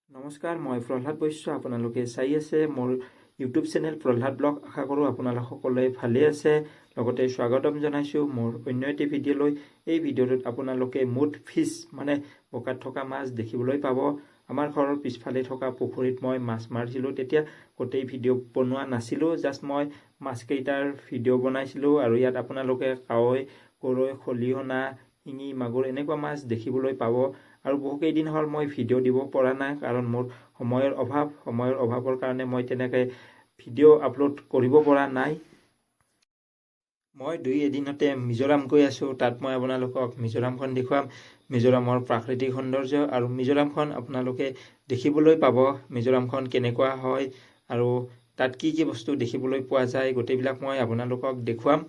নমস্কাৰ, মই প্ৰহ্লাদ বৈশ্য। আপোনালোকে চাই আছে মোৰ ইউটিউব চেনেল প্ৰহ্লাদ ব্লগ। আশা কৰোঁ আপোনালোক সকলোৱে ভালে আছে। লগতে স্বাগতম জনাইছোঁ মোৰ অন্য এটি ভিডিঅ'লৈ। এই ভিডিঅ'টোত আপোনালোকে মুঠ ফিছ মানে বোকাত থকা মাছ দেখিবলৈ পাব। আমাৰ ঘৰৰ পিছফালে থকা পুখুৰীত মই মাছ মাৰিছিলোঁ। তেতিয়া গোটেই ভিডিঅ' বনোৱা নাছিলোঁ, জাষ্ট মই মাছকেইটাৰ ভিডিঅ' বনাইছিলোঁ। আৰু ইয়াত আপোনালোকে কাৱৈ, গৰৈ, খলিহনা, শিঙি, মাগুৰ এনেকুৱা মাছ দেখিবলৈ পাব। আৰু বহুকেইদিন হ'ল মই ভিডিঅ' দিব পৰা নাই, কাৰণ মোৰ সময়ৰ অভাৱৰ কাৰণে মই তেনেকৈ ভিডিঅ' আপলোড কৰিব পৰা নাই। মই 2 এদিনতে মিজোৰাম গৈ আছোঁ। তাত মই আপোনালোকক মিজোৰামখন দেখুৱাম, মিজোৰামৰ প্ৰাকৃতিক সৌন্দৰ্য। আৰু মিজোৰামখন আপোনালোকে দেখিবলৈ পাব, মিজোৰামখন কেনেকুৱা হয় আৰু তাত কি কি বস্তু দেখিবলৈ পোৱা যায়, গোটেইবিলাক মই আপোনালোকক দেখুৱাম।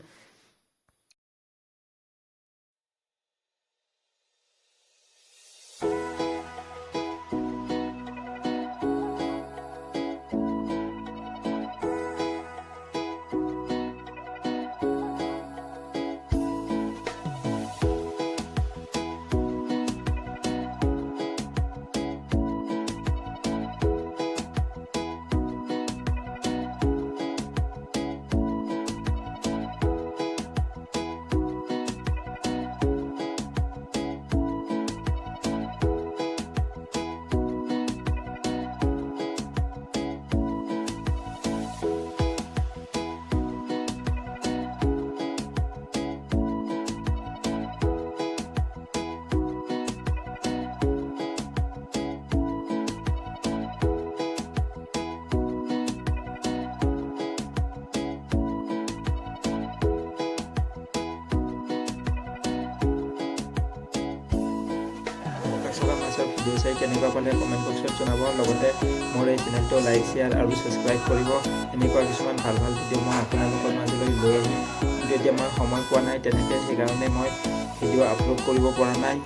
মাছৰ ভিডিঅ' চাই কেনেকুৱা পালে কমেণ্ট বক্সত জনাব। লগতে মোৰ এই চেনেলটো লাইক, শ্বেয়াৰ আৰু ছাবস্ক্ৰাইব কৰিব। এনেকুৱা কিছুমান ভাল ভাল ভিডিঅ' মই আপোনালোকৰ মাজলৈ লৈ আহিম। কিন্তু এতিয়া মই সময় পোৱা নাই তেনেকৈ, সেইকাৰণে মই ভিডিঅ' আপলোড কৰিব পৰা নাই।